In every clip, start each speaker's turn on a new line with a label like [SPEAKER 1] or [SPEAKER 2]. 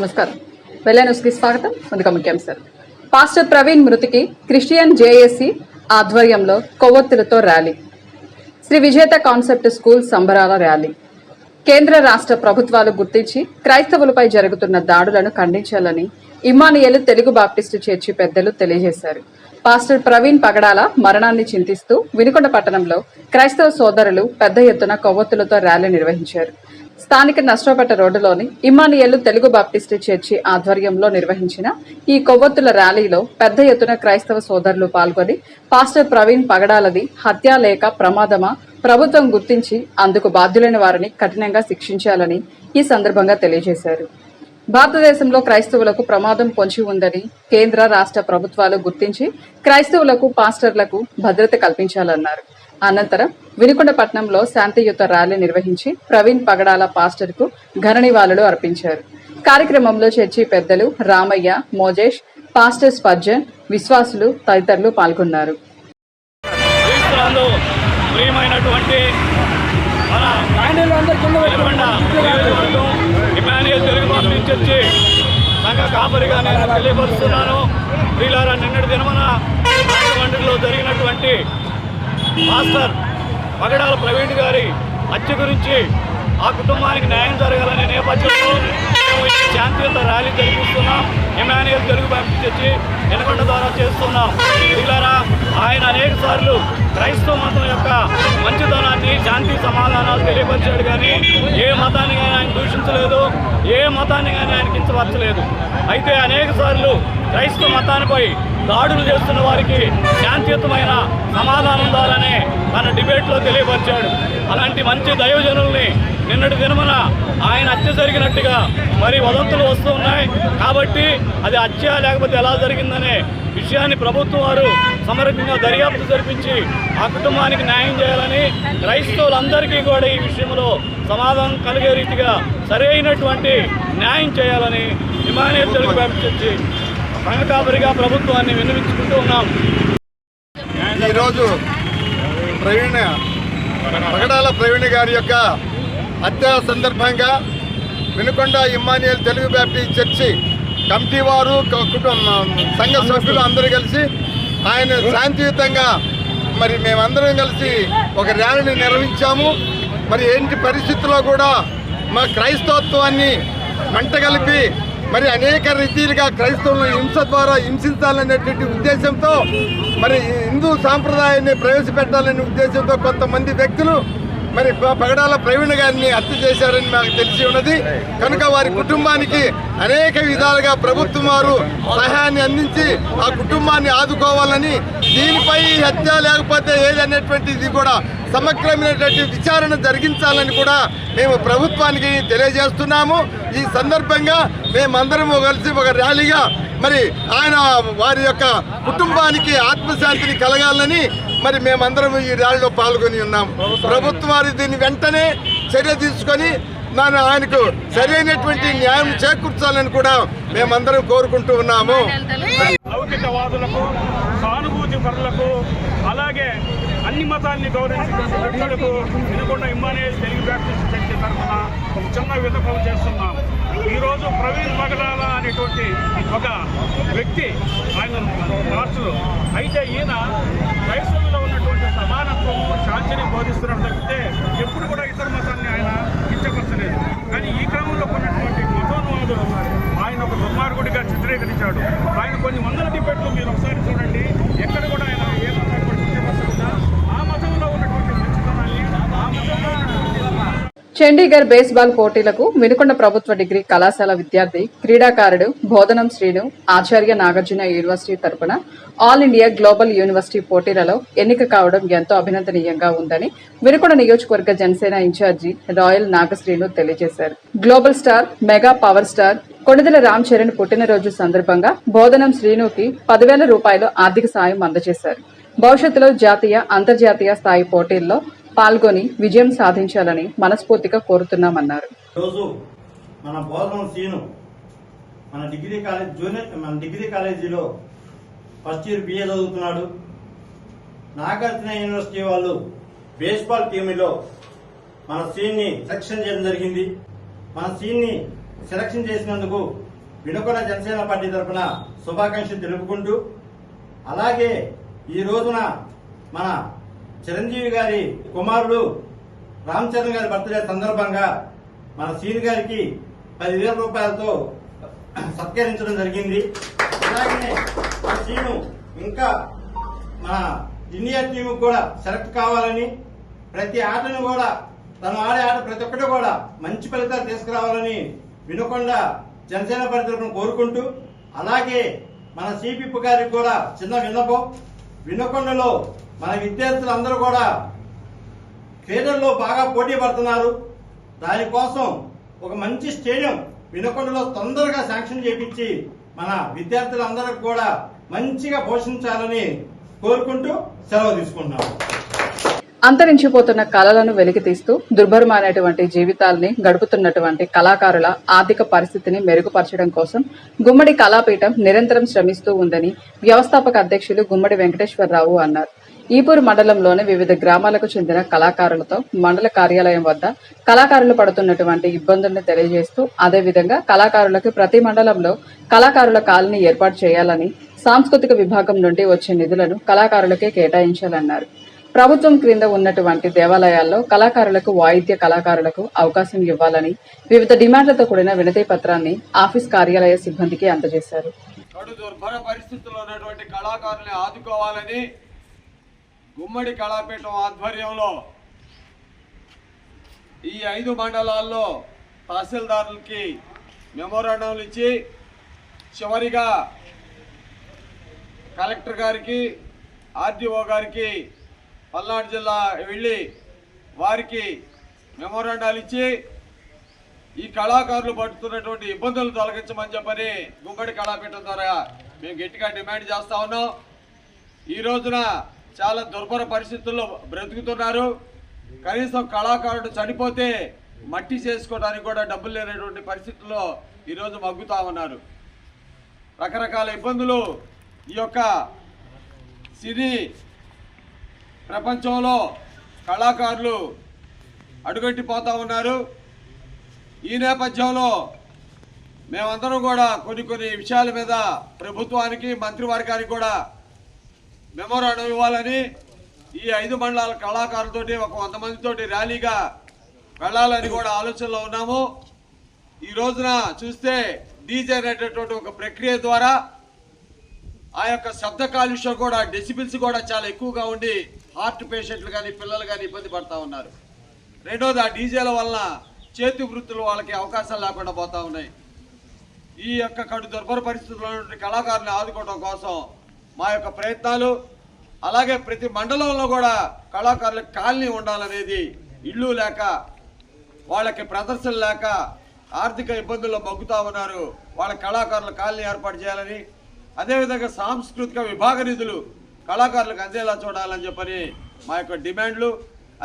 [SPEAKER 1] నమస్కారం. వెల్లై న్యూస్కి స్వాగతం. ముందుగా ముఖ్యాంశాలు. పాస్టర్ ప్రవీణ్ మృతికి క్రిస్టియన్ జేఏసీ ఆధ్వర్యంలో కొవ్వొత్తులతో ర్యాలీ. శ్రీ విజేత కాన్సెప్ట్ స్కూల్ సంబరాల ర్యాలీ. కేంద్ర రాష్ట్ర ప్రభుత్వాలు గుర్తించి క్రైస్తవులపై జరుగుతున్న దాడులను ఖండించాలని ఇమ్మానుయేల్ తెలుగు బాప్టిస్టు చర్చి పెద్దలు తెలియజేశారు. పాస్టర్ ప్రవీణ్ పగడాల మరణాన్ని చింతిస్తూ వినుకొండ పట్టణంలో క్రైస్తవ సోదరులు పెద్ద ఎత్తున కొవ్వొత్తులతో ర్యాలీ నిర్వహించారు. స్థానిక నష్టపేట రోడ్డులోని ఇమ్మానుయేల్ తెలుగు బాప్టిస్టు చర్చి ఆధ్వర్యంలో నిర్వహించిన ఈ కొవ్వొత్తుల ర్యాలీలో పెద్ద ఎత్తున క్రైస్తవ సోదరులు పాల్గొని పాస్టర్ ప్రవీణ్ పగడాలది హత్య లేక ప్రమాదమా, ప్రభుత్వం గుర్తించి అందుకు బాధ్యులైన వారిని కఠినంగా శిక్షించాలని ఈ సందర్భంగా తెలియజేశారు. భారతదేశంలో క్రైస్తవులకు ప్రమాదం పొంచి ఉందని కేంద్ర రాష్ట్ర ప్రభుత్వాలు గుర్తించి క్రైస్తవులకు పాస్టర్లకు భద్రత కల్పించాలన్నారు. అనంతరం వినుకొండ పట్టణంలో శాంతియుత ర్యాలీ నిర్వహించి ప్రవీణ్ పగడాల పాస్టర్ కు ఘన నివాళులు అర్పించారు. కార్యక్రమంలో చర్చి పెద్దలు రామయ్య, మోజేష్, పాస్టర్ స్పర్జన్, విశ్వాసులు తదితరులు పాల్గొన్నారు.
[SPEAKER 2] నిన్నటి దినమున రాజమండ్రిలో జరిగినటువంటి మాస్టర్ పగడాల ప్రవీణ్ గారి హత్య గురించి ఆ కుటుంబానికి న్యాయం జరగాలనే నేపథ్యంలో మేము ఈ శాంతియుత ర్యాలీ జరిపిస్తున్నాం. ఇమ్మానుయేల్ తెలుగు బాప్టిస్టు చర్చి వినుకొండ ద్వారా చేస్తున్నాం. ఇలా ఆయన అనేక సార్లు క్రైస్తవ మతం యొక్క మంచితనాన్ని, శాంతి సమాధానాలు తెలియపరిచాడు. కానీ ఏ మతాన్ని కానీ ఆయన దూషించలేదు, ఏ మతాన్ని కానీ ఆయన కించపరచలేదు. అయితే అనేక సార్లు క్రైస్తవ మతానిపై దాడులు చేస్తున్న వారికి శాంతియుతమైన సమాధానం ద్వారానే తన డిబేట్లో తెలియపరిచాడు. అలాంటి మంచి దైవజనుల్ని నిన్నటి దినమున ఆయన హత్య జరిగినట్టుగా మరి వదంతులు వస్తూ ఉన్నాయి. కాబట్టి అది హత్య లేకపోతే ఎలా జరిగిందనే విషయాన్ని ప్రభుత్వం వారు సమగ్రంగా దర్యాప్తు జరిపించి ఆ కుటుంబానికి న్యాయం చేయాలని, క్రైస్తవులందరికీ కూడా ఈ విషయంలో సమాధానం కలిగే రీతిగా సరైనటువంటి న్యాయం చేయాలని ఇమ్మానుయేల్ తెలుగు బాప్టిస్టు చర్చి సంఘకాపరిగా ప్రభుత్వాన్ని విన్నవించుకుంటూ ఉన్నాం.
[SPEAKER 3] ఈరోజు పగడాల ప్రవీణ్ గారి యొక్క హత్య సందర్భంగా Vinukonda Emmanuel Telugu Baptist church committee వారు, సంఘ సభ్యులు అందరూ కలిసి ఆయన శాంతియుతంగా మరి మేమందరం కలిసి ఒక ర్యాలీని నిర్వహించాము. మరి ఏంటి పరిస్థితుల్లో కూడా మా క్రైస్తవత్వాన్ని మంటగలిపి మరి అనేక రీతిలుగా క్రైస్తవులను హింస ద్వారా హింసించాలనేటువంటి ఉద్దేశంతో, మరి హిందూ సాంప్రదాయాన్ని ప్రవేశపెట్టాలనే ఉద్దేశంతో కొంతమంది వ్యక్తులు మరి పగడాల ప్రవీణ్ గారిని హత్య చేశారని మాకు తెలిసి ఉన్నది. కనుక వారి కుటుంబానికి అనేక విధాలుగా ప్రభుత్వం వారు సహాయాన్ని అందించి ఆ కుటుంబాన్ని ఆదుకోవాలని, దీనిపై హత్య లేకపోతే ఏదనేటువంటిది కూడా సమగ్రమైనటువంటి విచారణ జరిగించాలని కూడా మేము ప్రభుత్వానికి తెలియజేస్తున్నాము. ఈ సందర్భంగా మేమందరము కలిసి ఒక ర్యాలీగా మరి ఆయన వారి యొక్క కుటుంబానికి ఆత్మశాంతిని కలగాలని మరి మేమందరం ఈ ర్యాలీలో పాల్గొని ఉన్నాం. ప్రభుత్వం వారు దీన్ని వెంటనే చర్య తీసుకొని ఆయనకు సరైనటువంటి న్యాయం చేకూర్చాలని కూడా మేమందరం కోరుకుంటూ ఉన్నాము.
[SPEAKER 2] లౌకికవాదులకు, సానుభూతి పరులకు, అలాగే అన్ని మతాన్ని గౌరవించే వ్యక్తులకు Vinukonda Emmanuel Telugu Baptist church తరఫున ఒక చిన్న విన్నపం చేస్తున్నాం. ఈరోజు ప్రవీణ్ పగడాల అనేటువంటి ఒక వ్యక్తి, ఆయన పాస్టర్. అయితే ఈయన క్రైస్తవుల్లో ఉన్నటువంటి సమానత్వము, శాంతిని బోధిస్తున్నట్టు తప్పితే ఎప్పుడు కూడా ఇతర మతాన్ని ఆయన కించపరచలేదు. కానీ ఈ క్రమంలో ఉన్నటువంటి మతోన్మాదులు ఆయన ఒక దుర్మార్గుడిగా చిత్రీకరించాడు. ఆయన కొన్ని వందల డిబేట్లు మీరు ఒకసారి చూడండి, ఎక్కడ కూడా ఆయన ఏ మతాన్ని కూడా కించపరచకుండా ఆ మతంలో ఉన్నటువంటి మంచితనాన్ని, ఆ మతంలో ఉన్నటువంటి
[SPEAKER 1] చండీగఢ్ బేస్బాల్ పోటీలకు వినుకొండ ప్రభుత్వ డిగ్రీ కళాశాల విద్యార్థి, క్రీడాకారుడు బోధనం శ్రీను ఆచార్య నాగార్జున యూనివర్సిటీ తరపున ఆల్ ఇండియా గ్లోబల్ యూనివర్సిటీ పోటీలలో ఎన్నిక కావడం ఎంతో అభినందనీయంగా ఉందని వినుకొండ నియోజకవర్గ జనసేన ఇన్ఛార్జి రాయల్ నాగశ్రీను తెలియజేశారు. Global star, mega power star Konidela Ram Charan పుట్టినరోజు సందర్భంగా బోధనం శ్రీనుకి 10,000 రూపాయలు ఆర్థిక సాయం అందజేశారు. భవిష్యత్తులో జాతీయ, అంతర్జాతీయ స్థాయి పోటీల్లో పాల్గొని విజయం సాధించాలని మనస్ఫూర్తిగా కోరుతున్నామన్నారు.
[SPEAKER 4] రోజు మన బోధనం శ్రీను మన డిగ్రీ కాలేజీలో ఫస్ట్ ఇయర్ బిఏ చదువుతున్నాడు. నాగార్జున యూనివర్సిటీ వాళ్ళు బేస్బాల్ టీంలో మన శ్రీని సెలక్షన్ చేయడం జరిగింది. మన శ్రీని సెలక్షన్ చేసినందుకు వినుకొండ జనసేన పార్టీ తరఫున శుభాకాంక్షలు తెలుపుకుంటూ, అలాగే ఈ రోజున మన చిరంజీవి గారి కుమారుడు రామ్ చరణ్ గారి బర్త్డే సందర్భంగా మన సీని గారికి 10,000 రూపాయలతో సత్కరించడం జరిగింది. అలాగే మన సీను ఇంకా మన ఇండియా టీం కూడా సెలెక్ట్ కావాలని, ప్రతి ఆటను కూడా తను ఆడే ఆట ప్రతి ఒక్కటి కూడా మంచి ఫలితాలు తీసుకురావాలని వినుకొండ జనసేన పార్టీ తరఫున కోరుకుంటూ, అలాగే మన సిపిప్ గారికి కూడా చిన్న విన్నపం, వినుకొండలో మన విద్యార్థులందరూ కూడా క్రీడల్లో బాగా పోటీ పడుతున్నారు. దానికోసం ఒక మంచి స్టేడియం వినుకొండలో తొందరగా శాంక్షన్ చేపించి మన విద్యార్థులందరికీ కూడా మంచిగా పోషించాలని కోరుకుంటూ సెలవు తీసుకుంటున్నాము.
[SPEAKER 1] అంతరించిపోతున్న కళలను వెలికితీస్తూ దుర్భరమైనటువంటి జీవితాల్ని గడుపుతున్నటువంటి కళాకారుల ఆర్థిక పరిస్థితిని మెరుగుపరచడం కోసం గుమ్మడి కళాపీఠం నిరంతరం శ్రమిస్తూ ఉందని వ్యవస్థాపక అధ్యక్షులు గుమ్మడి వెంకటేశ్వరరావు అన్నారు. ఈపూరు మండలంలోని వివిధ గ్రామాలకు చెందిన కళాకారులతో మండల కార్యాలయం వద్ద కళాకారులు పడుతున్నటువంటి ఇబ్బందులను తెలియజేస్తూ, అదేవిధంగా కళాకారులకు ప్రతి మండలంలో కళాకారుల కాలనీ ఏర్పాటు చేయాలని, సాంస్కృతిక విభాగం నుండి వచ్చే నిధులను కళాకారులకే కేటాయించాలన్నారు. ప్రభుత్వం క్రింద ఉన్నటువంటి దేవాలయాల్లో కళాకారులకు, వాయిద్య కళాకారులకు అవకాశం ఇవ్వాలని వివిధ డిమాండ్లతో కూడిన వినతి పత్రాన్ని ఆఫీస్ కార్యాలయ సిబ్బందికి అందజేశారు.
[SPEAKER 5] దుర్భర పరిస్థితుల్లో ఉన్నటువంటి కళాకారుల్ని ఆదుకోవాలని గుమ్మడి కళాపీఠం ఆధ్వర్యంలో ఈ 5 మండలాల్లో తహసీల్దారులకి మెమోరాండంలు ఇచ్చి, చివరిగా కలెక్టర్ గారికి, ఆర్డీఓ గారికి పల్నాడు జిల్లా వెళ్ళి వారికి మెమోరాండాలు ఇచ్చి ఈ కళాకారులు పడుతున్నటువంటి ఇబ్బందులు తొలగించమని చెప్పని గుమ్మడి కళాపీఠం ద్వారా మేము గట్టిగా డిమాండ్ చేస్తా ఉన్నాం. ఈ రోజున చాలా దుర్భర పరిస్థితుల్లో బ్రతుకుతున్నారు. కనీసం కళాకారుడు చనిపోతే మట్టి చేసుకోవడానికి కూడా డబ్బులు లేనటువంటి పరిస్థితుల్లో ఈరోజు మగ్గుతా ఉన్నారు. రకరకాల ఇబ్బందులు ఈ యొక్క సినీ ప్రపంచంలో కళాకారులు అడుగట్టిపోతూ ఉన్నారు. ఈ నేపథ్యంలో మేమందరం కూడా కొన్ని విషయాల మీద ప్రభుత్వానికి, మంత్రివర్గానికి కూడా మెమోరాండం ఇవ్వాలని, ఈ 5 మండలాల కళాకారులతోటి ఒక 100 మందితోటి ర్యాలీగా వెళ్ళాలని కూడా ఆలోచనలో ఉన్నాము. ఈ రోజున చూస్తే డీజే అనేటటువంటి ఒక ప్రక్రియ ద్వారా ఆ యొక్క శబ్ద కాలుష్యం కూడా, డెసిబిల్స్ కూడా చాలా ఎక్కువగా ఉండి హార్ట్ పేషెంట్లు కానీ పిల్లలు కానీ ఇబ్బంది పడుతూ ఉన్నారు. రెండోది, ఆ డీజేల వలన చేతి వృత్తులు వాళ్ళకి అవకాశాలు లేకుండా పోతూ ఉన్నాయి. ఈ యొక్క కడు దుర్భర పరిస్థితుల్లో కళాకారులను ఆదుకోవడం కోసం మా యొక్క ప్రయత్నాలు, అలాగే ప్రతి మండలంలో కూడా కళాకారులకు కాలనీ ఉండాలనేది, ఇళ్ళు లేక వాళ్ళకి ప్రదర్శన లేక ఆర్థిక ఇబ్బందుల్లో మగ్గుతూ ఉన్నారు, వాళ్ళ కళాకారుల కాలనీ ఏర్పాటు చేయాలని, అదేవిధంగా సాంస్కృతిక విభాగ నిధులు కళాకారులకు అందేలా చూడాలని చెప్పని మా యొక్క డిమాండ్లు.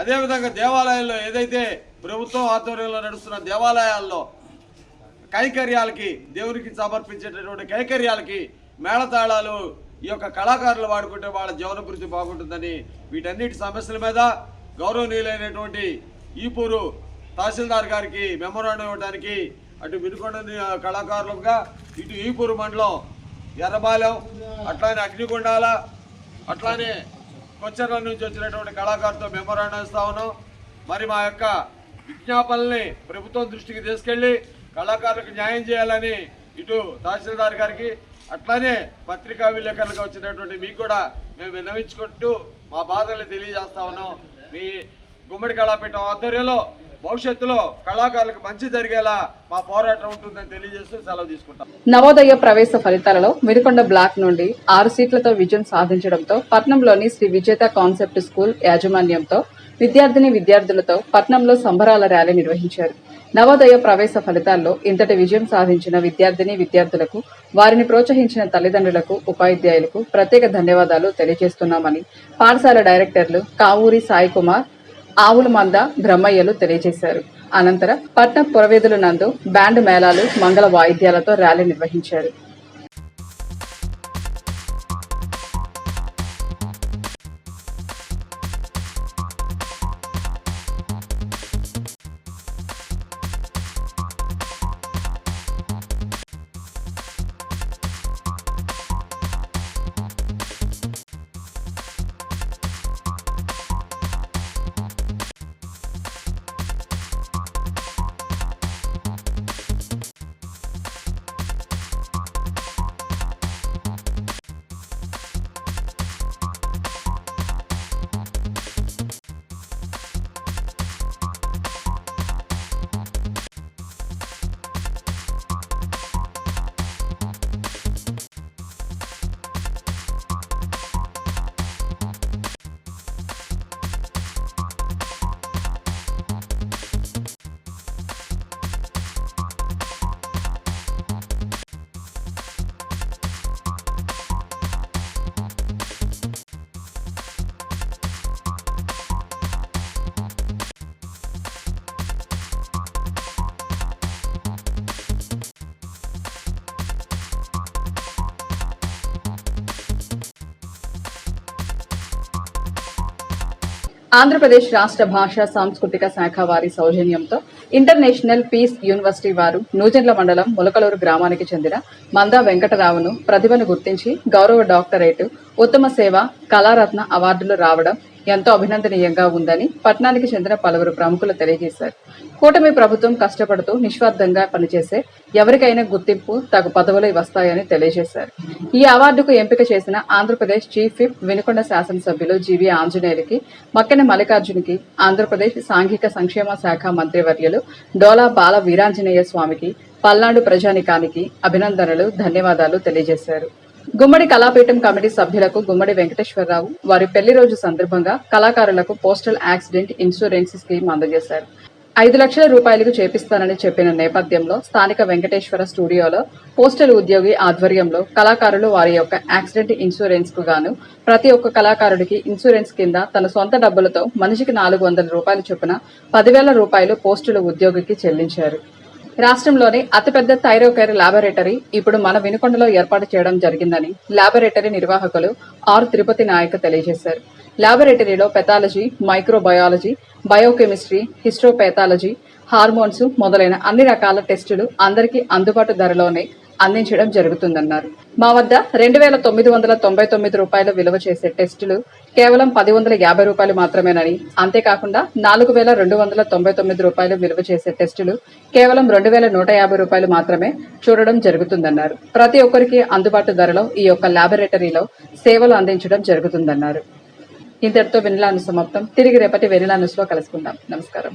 [SPEAKER 5] అదేవిధంగా దేవాలయాల్లో ఏదైతే ప్రభుత్వం ఆధ్వర్యంలో నడుస్తున్న దేవాలయాల్లో కైకర్యాలకి, దేవునికి సమర్పించేటటువంటి కైకర్యాలకి మేళతాళాలు ఈ యొక్క కళాకారులు వాడుకుంటే వాళ్ళ జీవనభృతి బాగుంటుందని, వీటన్నిటి సమస్యల మీద గౌరవనీయులైనటువంటి ఈపూరు తహసీల్దార్ గారికి మెమోరాండం ఇవ్వడానికి, అటు వినుకొండ కళాకారులుగా ఇటు ఈపూరు మండలం ఎర్రబాలెం, అట్లానే అగ్నిగుండాల, అట్లానే కొచ్చర్ల నుంచి వచ్చినటువంటి కళాకారులతో మెమోరాండం ఇస్తా ఉన్నాం. మరి మా యొక్క విజ్ఞాపనల్ని ప్రభుత్వం దృష్టికి తీసుకెళ్లి కళాకారులకు న్యాయం చేయాలని ఇటు తహసీల్దార్ గారికి, అట్లానే పత్రికా విలేకరులుగా వచ్చినటువంటి మీకు కూడా మేము విన్నవించుకుంటూ మా బాధల్ని తెలియజేస్తా ఉన్నాం. మీ గుమ్మడి కళాపీఠం ఆధ్వర్యంలో భవిష్యత్తులో కళాకారులకు మంచి జరిగేలా మా పోరాటం ఉంటుందని తెలియజేస్తూ సెలవు తీసుకుంటాం.
[SPEAKER 1] నవోదయ ప్రవేశ ఫలితాలలో వినుకొండ బ్లాక్ నుండి 6 సీట్లతో విజయం సాధించడంతో పట్నంలోని శ్రీ విజేత కాన్సెప్ట్ స్కూల్ యాజమాన్యంతో విద్యార్థులతో పట్నంలో సంబరాల ర్యాలీ నిర్వహించారు. నవోదయ ప్రవేశ ఫలితాల్లో ఇంతటి విజయం సాధించిన విద్యార్థులకు, వారిని ప్రోత్సహించిన తల్లిదండ్రులకు, ఉపాధ్యాయులకు ప్రత్యేక ధన్యవాదాలు తెలియజేస్తున్నామని పాఠశాల డైరెక్టర్లు కావూరి సాయి కుమార్, ఆవుల మంద బ్రహ్మయ్యలు తెలియజేశారు. అనంతరం పట్నం పురవేదుల నందు బ్యాండ్ మేళాలు, మంగళ వాయిద్యాలతో ర్యాలీ నిర్వహించారు. ఆంధ్రప్రదేశ్ రాష్ట్ర భాషా సాంస్కృతిక శాఖ వారి సౌజన్యంతో ఇంటర్నేషనల్ పీస్ యూనివర్సిటీ వారు నూజెండ్ల మండలం ములకలూరు గ్రామానికి చెందిన మందా వెంకటరావును ప్రతిభను గుర్తించి గౌరవ డాక్టరేట్, ఉత్తమ సేవ, కళారత్న అవార్డులు రావడం ఎంతో అభినందనీయంగా ఉందని పట్టణానికి చెందిన పలువురు ప్రముఖులు తెలియజేశారు. కూటమి ప్రభుత్వం కష్టపడుతూ నిస్వార్థంగా పనిచేసే ఎవరికైనా గుర్తింపు, తగు పదవులు వస్తాయని తెలియజేశారు. ఈ అవార్డుకు ఎంపిక చేసిన ఆంధ్రప్రదేశ్ చీఫ్ విప్ వినుకొండ శాసనసభ్యులు జీవీ ఆంజనేయులకి, మక్కెన మల్లికార్జునికి, ఆంధ్రప్రదేశ్ సాంఘిక సంక్షేమ శాఖ మంత్రివర్యులు డోలా బాల వీరాంజనేయ స్వామికి, పల్నాడు ప్రజానికానికి అభినందనలు, ధన్యవాదాలు తెలియజేశారు. గుమ్మడి కళాపీఠం కమిటీ సభ్యులకు గుమ్మడి వెంకటేశ్వరరావు వారి పెళ్లి రోజు సందర్భంగా కళాకారులకు పోస్టల్ యాక్సిడెంట్ ఇన్సూరెన్స్ స్కీమ్ అందజేశారు. 5 లక్షల రూపాయలకు చేపిస్తానని చెప్పిన నేపథ్యంలో స్థానిక వెంకటేశ్వర స్టూడియోలో పోస్టల్ ఉద్యోగి ఆధ్వర్యంలో కళాకారులు వారి యొక్క యాక్సిడెంట్ ఇన్సూరెన్స్ కు గాను ప్రతి ఒక్క కళాకారుడికి ఇన్సూరెన్స్ కింద తన సొంత డబ్బులతో మనిషికి 400 రూపాయల చొప్పున 10,000 రూపాయలు పోస్టుల ఉద్యోగికి చెల్లించారు. రాష్ట్రంలోని అతిపెద్ద థైరోకేర్ ల్యాబొరేటరీ ఇప్పుడు మన వినుకొండలో ఏర్పాటు చేయడం జరిగిందని ల్యాబొరేటరీ నిర్వాహకులు ఆర్ తిరుపతి నాయక్ తెలియజేశారు. ల్యాబొరేటరీలో pathology, microbiology, biochemistry, histopathology, hormones మొదలైన అన్ని రకాల టెస్టులు అందరికీ అందుబాటు ధరలోనే అందించడం జరుగుతుందన్నారు. మా వద్ద 2,999 రూపాయలు విలువ చేసే టెస్టులు కేవలం 1,150 రూపాయలు మాత్రమేనని, అంతేకాకుండా 4,299 రూపాయలు విలువ చేసే టెస్టులు కేవలం 2,150 రూపాయలు మాత్రమే చూడడం జరుగుతుందన్నారు. ప్రతి ఒక్కరికి అందుబాటు ధరలో ఈ యొక్క ల్యాబొరేటరీలో సేవలు అందించడం జరుగుతుందన్నారు. ఇంతటితో వెనిలా న్యూస్ సమాప్తం. తిరిగి రేపటి వెనిలా న్యూస్ లో కలుసుకుందాం. నమస్కారం.